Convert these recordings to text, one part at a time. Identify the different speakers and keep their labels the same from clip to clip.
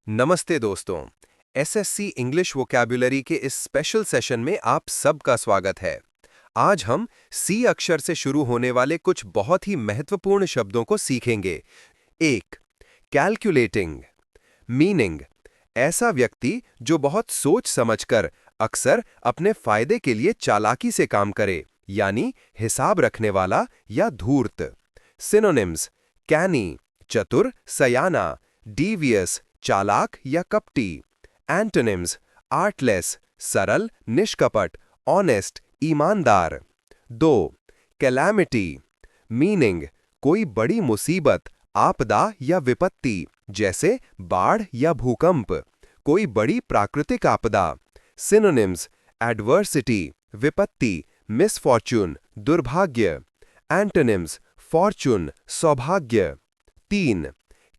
Speaker 1: नमस्ते दोस्तों। SSC English vocabulary के इस स्पेशल सेशन में आप सबका स्वागत है। आज हम सी अक्षर से शुरू होने वाले कुछ बहुत ही महत्वपूर्ण शब्दों को सीखेंगे। 1. कैलकुलेटिंग। मीनिंग: ऐसा व्यक्ति जो बहुत सोच समझकर अक्सर अपने फायदे के लिए चालाकी से काम करे, यानी हिसाब रखने वाला या धूर्त। सिनोनिम्स: कैनी चतुर, सयाना, डीवियस चालाक या कपटी। एंटोनिम्स: आर्टलेस सरल, निष्कपट, ऑनेस्ट ईमानदार। 2. कैलामिटी। मीनिंग: कोई बड़ी मुसीबत, आपदा या विपत्ति, जैसे बाढ़ या भूकंप, कोई बड़ी प्राकृतिक आपदा। सिनोनिम्स: एडवर्सिटी विपत्ति, मिसफॉर्च्यून दुर्भाग्य। एंटोनिम्स: फॉर्चून सौभाग्य। 3.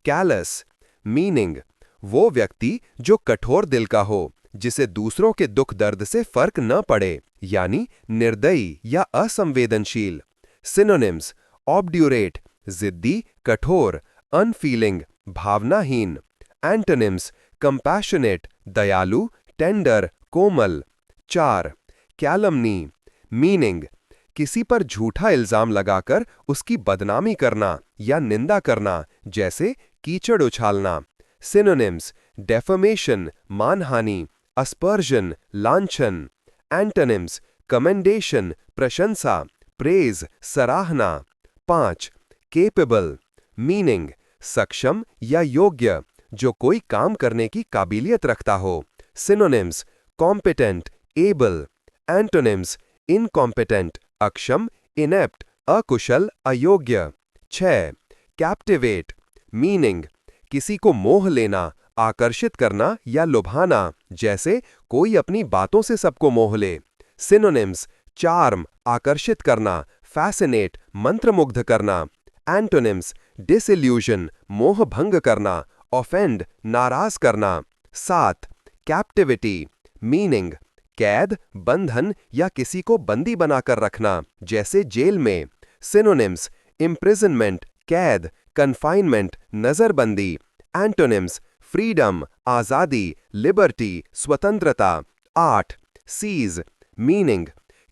Speaker 1: कैलस। मीनिंग: वो व्यक्ति जो कठोर दिल का हो, जिसे दूसरों के दुख दर्द से फर्क न पड़े, यानी निर्दयी या असंवेदनशील। सिनोनिम्स: ऑब्ड्यूरेट जिद्दी, कठोर, अनफीलिंग भावनाहीन। एंटोनिम्स: कंपैशनेट दयालु, टेंडर, कोमल। 4. कैलमनी। मीनिंग: किसी पर झूठा इल्जाम लगाकर उसकी बदनामी करना या निंदा करना, जैसे कीचड़ उछालना। सिनोनिम्स: डेफमेशन मानहानि, अस्पर्जन लांछन। एंटोनिम्स: कमेंडेशन प्रशंसा, प्रेज सराहना। 5. केपेबल। मीनिंग: सक्षम या योग्य, जो कोई काम करने की काबिलियत रखता हो। Synonyms: competent able. Antonyms: incompetent अक्षम, इनेप्ट अकुशल, अयोग्य। 6. कैप्टिवेट। मीनिंग: किसी को मोह लेना, आकर्षित करना या लुभाना, जैसे कोई अपनी बातों से सबको मोह ले। सिनोनिम्स: चार्म आकर्षित करना, फैसिनेट मंत्रमुग्ध करना। एंटोनिम्स: डिसइल्यूजन मोह भंग करना, ऑफेंड नाराज करना। 7. कैप्टिविटी। मीनिंग: कैद, बंधन या किसी को बंदी बनाकर रखना, जैसे जेल में। सिनोनिम्स: इम्प्रिजनमेंट कैद, कन्फाइनमेंट नजरबंदी। एंटोनिम्स: फ्रीडम आजादी, लिबर्टी स्वतंत्रता। 8. सीज। मीनिंग: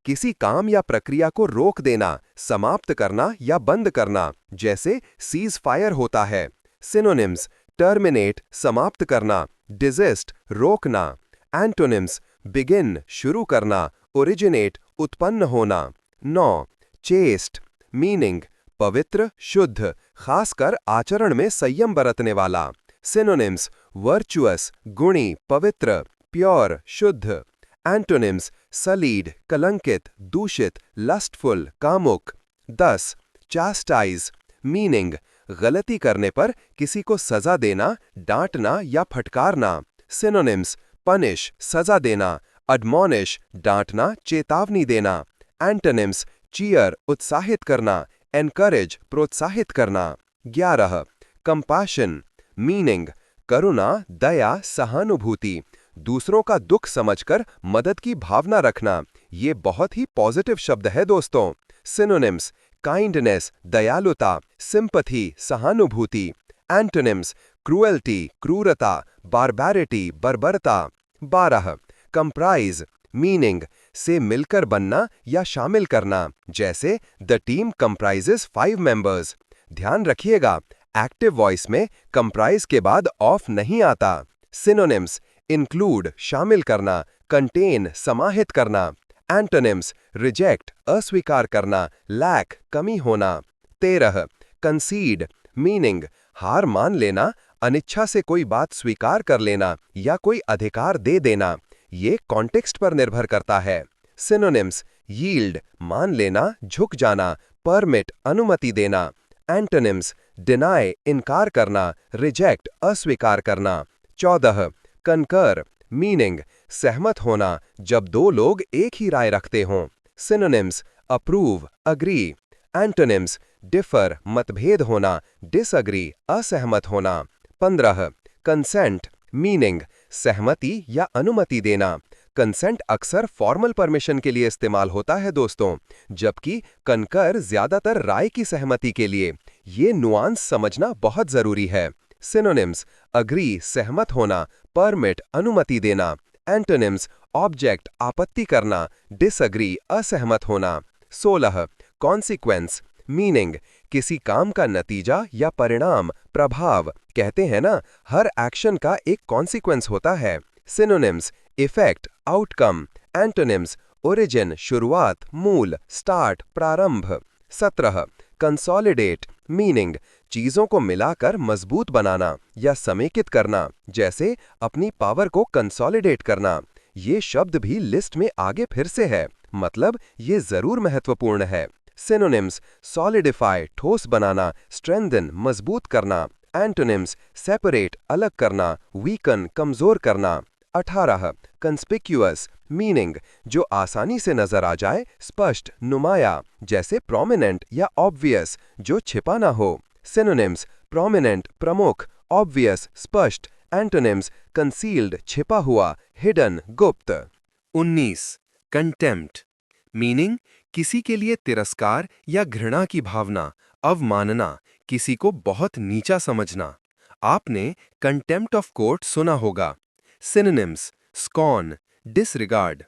Speaker 1: किसी काम या प्रक्रिया को रोक देना, समाप्त करना या बंद करना, जैसे सीज फायर होता है। सिनोनिम्स: टर्मिनेट समाप्त करना, डिजिस्ट रोकना। एंटोनिम्स: बिगिन शुरू करना, ओरिजिनेट उत्पन्न होना। 9. चेस्ट। मीनिंग: पवित्र शुद्ध, खासकर आचरण में संयम बरतने वाला। सिनोनिम्स: वर्चुअस गुणी, पवित्र, प्योर शुद्ध। एंटोनिम्स: सलीड कलंकित, दूषित, लस्टफुल कामुक। 10. चास्टाइज। मीनिंग: गलती करने पर किसी को सजा देना, डांटना या फटकारना। सिनोनिम्स: पनिश सजा देना, एडमॉनिश डांटना, चेतावनी देना। एंटोनिम्स: चीयर उत्साहित करना, एनकरेज प्रोत्साहित करना। 11. कंपैशन। मीनिंग: करुणा, दया, सहानुभूति, दूसरों का दुख समझकर मदद की भावना रखना। ये बहुत ही पॉजिटिव शब्द है दोस्तों। सिनोनिम्स: काइंडनेस दयालुता, सिंपैथी सहानुभूति। एंटोनिम्स: क्रूएल्टी क्रूरता, बारबैरिटी बर्बरता। 12. कंप्राइज। मीनिंग: से मिलकर बनना या शामिल करना, जैसे द टीम कंप्राइजेस 5 मेंबर्स। ध्यान रखिएगा, एक्टिव वॉइस में कंप्राइज के बाद ऑफ नहीं आता। सिनोनिम्स: इंक्लूड शामिल करना, कंटेन समाहित करना। एंटोनिम्स: रिजेक्ट अस्वीकार करना, लैक कमी होना। 13. कंसीड। मीनिंग: हार मान लेना, अनिच्छा से कोई बात स्वीकार कर लेना या कोई अधिकार दे देना। ये कॉन्टेक्स्ट पर निर्भर करता है। सिनोनिम्स: यील्ड मान लेना, झुक जाना, परमिट अनुमति देना। एंटोनिम्स: डिनाई इनकार करना, रिजेक्ट अस्वीकार करना। 14. कंकर। मीनिंग: सहमत होना, जब दो लोग एक ही राय रखते हों। Synonyms: approve agree. Antonyms: differ मतभेद होना, डिसअग्री असहमत होना। 15. कंसेंट। मीनिंग: सहमति या अनुमति देना। कंसेंट अक्सर फॉर्मल परमिशन के लिए इस्तेमाल होता है दोस्तों, जबकि कंकर ज्यादातर राय की सहमति के लिए। ये नुआंस समझना बहुत जरूरी है। सिनोनिम्स अग्री सहमत होना, परमिट अनुमति देना। एंटोनिम्स ऑब्जेक्ट आपत्ति करना, डिसअग्री असहमत होना। 16 कॉन्सिक्वेंस मीनिंग किसी काम का नतीजा या परिणाम, प्रभाव। कहते हैं ना, हर एक्शन का एक कॉन्सिक्वेंस होता है। Synonyms effect outcome. Antonyms origin शुरुआत, मूल, स्टार्ट प्रारंभ। 17 कंसोलिडेट मीनिंग चीजों को मिलाकर मजबूत बनाना या समेकित करना, जैसे अपनी पावर को कंसोलिडेट करना। ये शब्द भी लिस्ट में आगे फिर से है, मतलब ये जरूर महत्वपूर्ण है। सिनोनिम्स सॉलिडिफाई ठोस बनाना, स्ट्रेंथन मजबूत करना। एंटोनिम्स सेपरेट अलग करना, वीकन कमजोर करना। 18 कंस्पिक्यूअस मीनिंग जो आसानी से नजर आ जाए, स्पष्ट नुमाया, जैसे प्रोमिनेंट या ऑब्वियस जो छिपा ना हो। सिनोनिम्स प्रोमिनेंट प्रमुख, ऑब्वियस स्पष्ट। एंटोनिम्स कंसील्ड छिपा हुआ, हिडन गुप्त। 19 कंटेम्प्ट मीनिंग किसी के लिए तिरस्कार या घृणा की भावना, अवमानना, किसी को बहुत नीचा समझना। आपने कंटेम्प्ट ऑफ कोर्ट सुना होगा। Synonyms scorn disregard.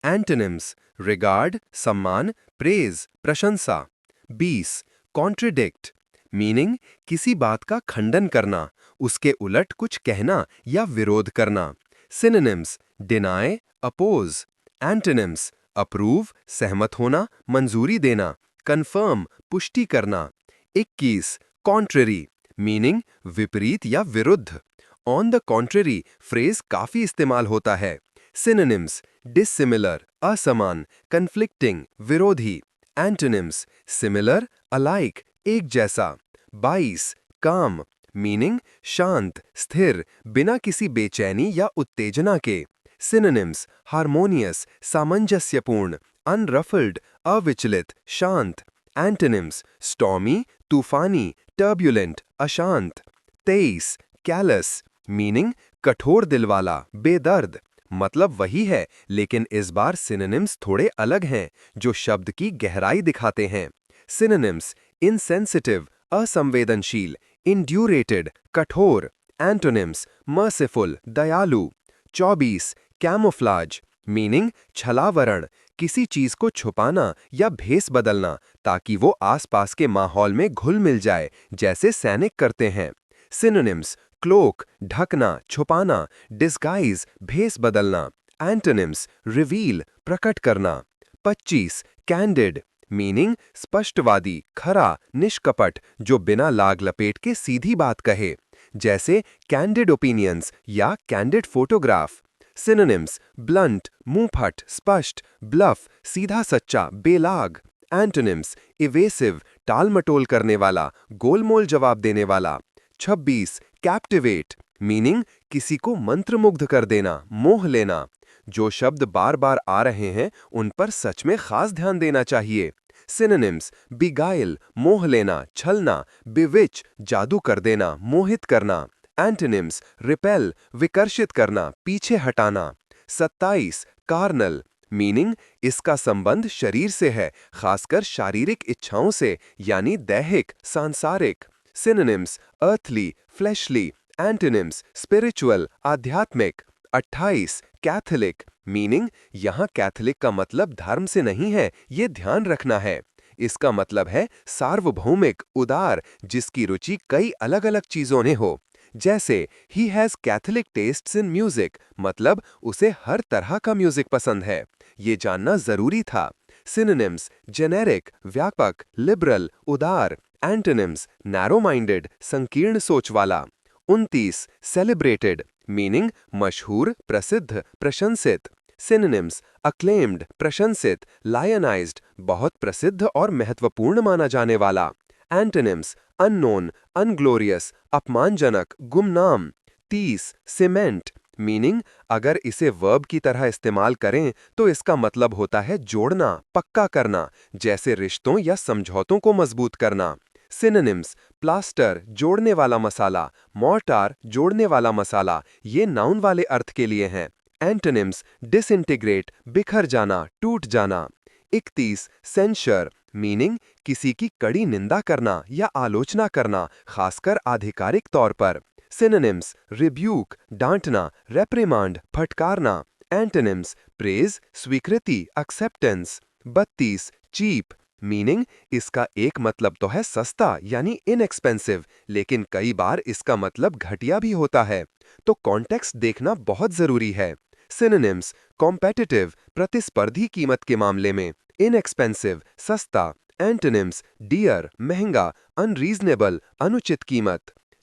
Speaker 1: Antonyms regard सम्मान, प्रेज प्रशंसा। 20 कॉन्ट्रडिक्ट मीनिंग किसी बात का खंडन करना, उसके उलट कुछ कहना या विरोध करना। Synonyms deny oppose. Antonyms approve सहमत होना, मंजूरी देना। कंफर्म पुष्टि करना। 21 कॉन्ट्ररी मीनिंग विपरीत या विरुद्ध। ऑन द कॉन्ट्ररी फ्रेज काफी इस्तेमाल होता है। सिनोनिम्स डिसिमिलर असमान, कन्फ्लिक्टिंग विरोधी। एंटोनिम्स सिमिलर अलाइक एक जैसा। 22 काम मीनिंग शांत स्थिर, बिना किसी बेचैनी या उत्तेजना के। सिनोनिम्स हार्मोनियस सामंजस्यपूर्ण, अनरफल्ड अविचलित शांत। एंटोनिम्स स्टॉर्मी तूफानी, टर्ब्यूलेंट अशांत। 23 कैलस मीनिंग कठोर दिल वाला, बेदर्द। मतलब वही है, लेकिन इस बार सिनोनिम्स थोड़े अलग हैं जो शब्द की गहराई दिखाते हैं। सिनोनिम्स इनसेंसिटिव असंवेदनशील, इंड्यूरेटेड कठोर। एंटोनिम्स मर्सिफुल दयालु। 24 कैमोफ्लाज मीनिंग छलावरण, किसी चीज को छुपाना या भेस बदलना ताकि वो आसपास के माहौल में घुल मिल जाए, जैसे सैनिक करते हैं। सिनोनिम्स क्लोक ढकना छुपाना, डिस्गाइज भेस बदलना। एंटोनिम्स रिवील प्रकट करना। 25 कैंडिड मीनिंग स्पष्टवादी, खरा, निष्कपट, जो बिना लाग लपेट के सीधी बात कहे, जैसे कैंडिड ओपिनियंस या कैंडिड फोटोग्राफ। सिनोनिम्स ब्लंट मुंहफट, स्पष्ट, ब्लफ सीधा सच्चा, बेलाग। एंटोनिम्स इवेसिव टालमटोल करने वाला, गोलमोल जवाब देने वाला। 26 कैप्टिवेट मीनिंग किसी को मंत्रमुग्ध कर देना, मोह लेना। जो शब्द बार बार आ रहे हैं उन पर सच में खास ध्यान देना चाहिए। सिनोनिम्स बिगाइल मोह लेना, छलना, बिविच जादू कर देना, मोहित करना। एंटोनिम्स रिपेल विकर्षित करना, पीछे हटाना। 27 कार्नल मीनिंग इसका संबंध शरीर से है, खासकर शारीरिक इच्छाओं से, यानी दैहिक सांसारिक। Synonyms earthly fleshly. Antonyms spiritual आध्यात्मिक। 28 कैथोलिक मीनिंग यहाँ कैथोलिक का मतलब धर्म से नहीं है, ये ध्यान रखना है। इसका मतलब है सार्वभौमिक उदार, जिसकी रुचि कई अलग अलग चीजों में हो। जैसे he has Catholic tests in music, मतलब उसे हर तरह का म्यूजिक पसंद है। ये जानना जरूरी था। सिनोनिम्स जेनेरिक व्यापक, लिबरल उदार। एंटोनिम्स नैरो माइंडेड संकीर्ण सोच वाला। 29 सेलिब्रेटेड मीनिंग मशहूर, प्रसिद्ध, प्रशंसित। सिनोनिम्स अक्लेम्ड प्रशंसित, लायनाइज्ड बहुत प्रसिद्ध और महत्वपूर्ण माना जाने वाला। एंटोनिम्स अननोन अनग्लोरियस अपमानजनक, गुमनाम। 30 सीमेंट मीनिंग अगर इसे वर्ब की तरह इस्तेमाल करें तो इसका मतलब होता है जोड़ना, पक्का करना, जैसे रिश्तों या समझौतों को मजबूत करना। सिनोनिम्स प्लास्टर जोड़ने वाला मसाला, मॉर्टार जोड़ने वाला मसाला, ये नाउन वाले अर्थ के लिए हैं। एंटोनिम्स डिसइंटीग्रेट बिखर जाना, टूट जाना। 31 सेंशर मीनिंग किसी की कड़ी निंदा करना या आलोचना करना, खासकर आधिकारिक तौर पर। सिनोनिम्स: रिब्यूक, डांटना, रेप्रिमांड, फटकारना। एंटोनिम्स: प्रेज, स्वीकृति, एक्सेप्टेंस। 32 चीप, मीनिंग इसका एक मतलब तो है सस्ता यानी इनएक्सपेंसिव, लेकिन कई बार इसका मतलब घटिया भी होता है, तो कॉन्टेक्स्ट देखना बहुत जरूरी है। सिनोनिम्स: कॉम्पेटिटिव, प्रतिस्पर्धी कीमत के मामले में, इनएक्सपेंसिव, सस्ता। एंटोनिम्स: डियर, महंगा, अनरीजनेबल, अनुचित कीमत।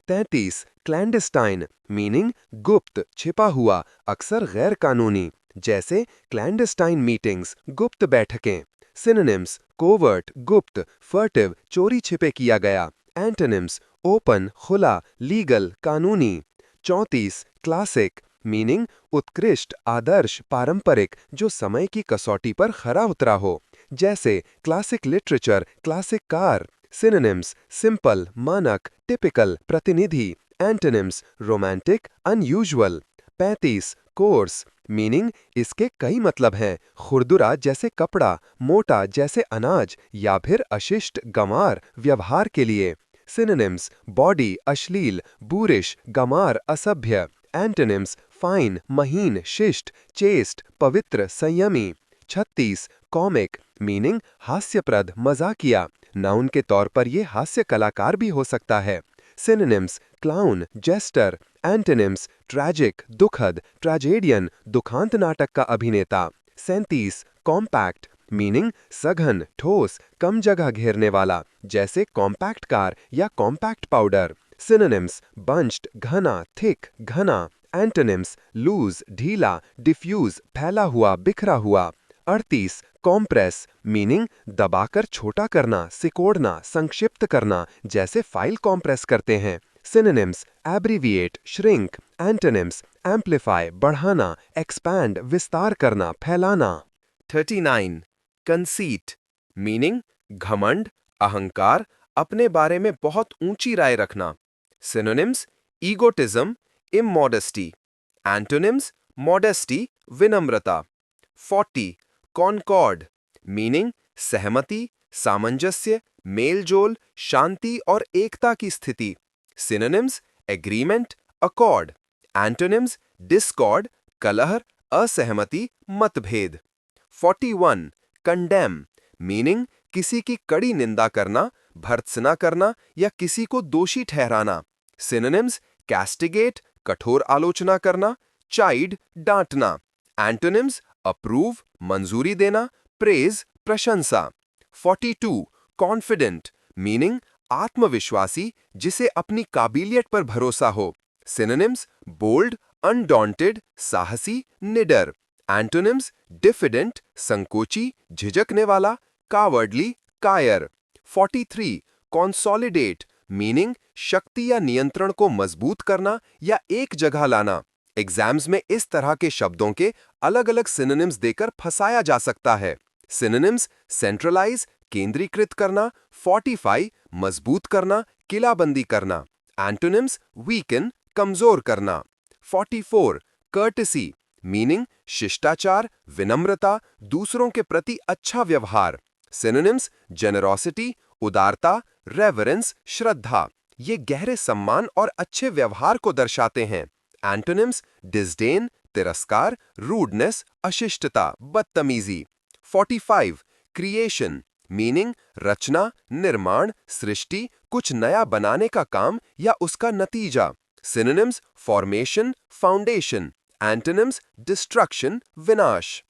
Speaker 1: 33 क्लैंडस्टाइन, मीनिंग गुप्त, छिपा हुआ, अक्सर गैर कानूनी, जैसे क्लैंडस्टाइन मीटिंग्स, गुप्त बैठकें। सिनोनिम्स: कोवर्ट, गुप्त, फर्टिव, चोरी छिपे किया गया। एंटोनिम्स: ओपन, खुला, लीगल, कानूनी। 34 क्लासिक, मीनिंग उत्कृष्ट, आदर्श, पारंपरिक, जो समय की कसौटी पर खरा उतरा हो, जैसे classic literature, classic car. Synonyms: simple, मानक, टिपिकल, प्रतिनिधि। Antonyms: romantic, unusual. 35 course, meaning इसके कई मतलब हैं, खुरदुरा जैसे कपड़ा, मोटा जैसे अनाज, या फिर अशिष्ट, गंवार, व्यवहार के लिए। सिनोनिम्स: बॉडी, अश्लील, बूरिश, गंवार, असभ्य। एंटोनिम्स: फाइन, महीन, शिष्ट, चेस्ट, पवित्र, संयमी। 36 कॉमिक, मीनिंग हास्यप्रद, मजाकिया, नाउन के तौर पर ये हास्य कलाकार भी हो सकता है। Synonyms: clown, jester. Antonyms: tragic, दुखद, ट्रेजेडियन, दुखांत नाटक का अभिनेता। 37 कॉम्पैक्ट, मीनिंग सघन, ठोस, कम जगह घेरने वाला, जैसे कॉम्पैक्ट कार या कॉम्पैक्ट पाउडर। सिनोनिम्स: बंच्ड, घना, थिक, घना। एंटोनिम्स: लूज, ढीला, डिफ्यूज, फैला हुआ, बिखरा हुआ। 38 कॉम्प्रेस, मीनिंग दबाकर छोटा करना, सिकोड़ना, संक्षिप्त करना, जैसे फाइल कॉम्प्रेस करते हैं। Synonyms: abbreviate, shrink. Antonyms: amplify, बढ़ाना, एक्सपैंड, विस्तार करना, फैलाना। 39 कंसीट, मीनिंग घमंड, अहंकार, अपने बारे में बहुत ऊंची राय रखना। सिनोनिम्स: ईगोटिज्म, इममॉडेस्टी। एंटोनिम्स: मॉडेस्टी, विनम्रता। 40 कॉनकॉर्ड, मीनिंग सहमति, सामंजस्य, मेलजोल, शांति और एकता की स्थिति। Synonyms: agreement, accord. Antonyms: Discord, कलह, असहमति, मतभेद। 41 कंडेम, मीनिंग किसी की कड़ी निंदा करना, भर्त्सना करना या किसी को दोषी ठहराना। सिनोनिम्स: कैस्टिगेट, कठोर आलोचना करना, चाइड, डांटना। एंटोनिम्स: अप्रूव, मंजूरी देना, प्रेज, प्रशंसा। 42 कॉन्फिडेंट, मीनिंग आत्मविश्वासी, जिसे अपनी काबिलियत पर भरोसा हो। सिनोनिम्स: बोल्ड, अनडॉन्टेड, साहसी, निडर। एंटोनिम्स: डिफिडेंट, संकोची, झिझकने वाला, कावर्डली, कायर। 43 कॉन्सोलिडेट, मीनिंग शक्ति या नियंत्रण को मजबूत करना या एक जगह लाना। एग्जाम्स में इस तरह के शब्दों के अलग-अलग सिनोनिम्स देकर फंसाया जा सकता है। सिनोनिम्स: सेंट्रलाइज, केंद्रीकृत करना, फोर्टिफाई, मजबूत करना, किलाबंदी करना। एंटोनिम्स: वीकन, कमजोर करना। 44 कर्टेसी, मीनिंग शिष्टाचार, विनम्रता, दूसरों के प्रति अच्छा व्यवहार। सिनोनिम्स: जेनरोसिटी, उदारता, रेवरेंस, श्रद्धा। ये गहरे सम्मान और अच्छे व्यवहार को दर्शाते हैं। एंटोनिम्स: डिस्डेन, तिरस्कार, रूडनेस, अशिष्टता, बदतमीजी। 45 क्रिएशन, मीनिंग रचना, निर्माण, सृष्टि, कुछ नया बनाने का काम या उसका नतीजा। Synonyms: formation, foundation. Antonyms: destruction, विनाश।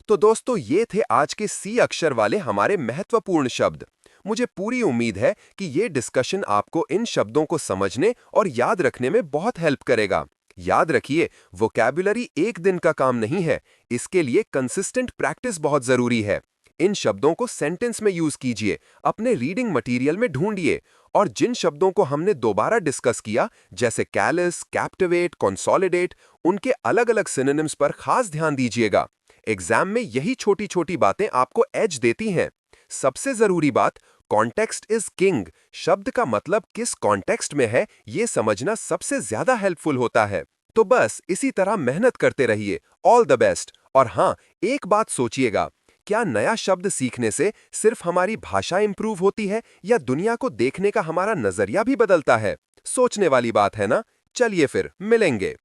Speaker 1: तो दोस्तों, ये थे आज के सी अक्षर वाले हमारे महत्वपूर्ण शब्द। मुझे पूरी उम्मीद है कि ये डिस्कशन आपको इन शब्दों को समझने और याद रखने में बहुत हेल्प करेगा। याद रखिए, वोकैब्युलरी एक दिन का काम नहीं है, इसके लिए कंसिस्टेंट प्रैक्टिस बहुत जरूरी है। इन शब्दों को सेंटेंस में यूज कीजिए, अपने रीडिंग मटेरियल में ढूंढिए, और जिन शब्दों को हमने दोबारा डिस्कस किया, जैसे कैलस, कैप्टिवेट, कंसोलिडेट, उनके अलग-अलग सिनोनिम्स पर खास ध्यान दीजिएगा। एग्जाम में यही छोटी-छोटी बातें आपको एज देती हैं। सबसे जरूरी बात, कॉन्टेक्स्ट इज किंग। शब्द का मतलब किस कॉन्टेक्स्ट में है, ये समझना सबसे ज्यादा हेल्पफुल होता है। तो बस इसी तरह मेहनत करते रहिए। All the best. और हाँ, एक बात सोचिएगा, क्या नया शब्द सीखने से सिर्फ हमारी भाषा इंप्रूव होती है या दुनिया को देखने का हमारा नजरिया भी बदलता है? सोचने वाली बात है ना? चलिए फिर मिलेंगे।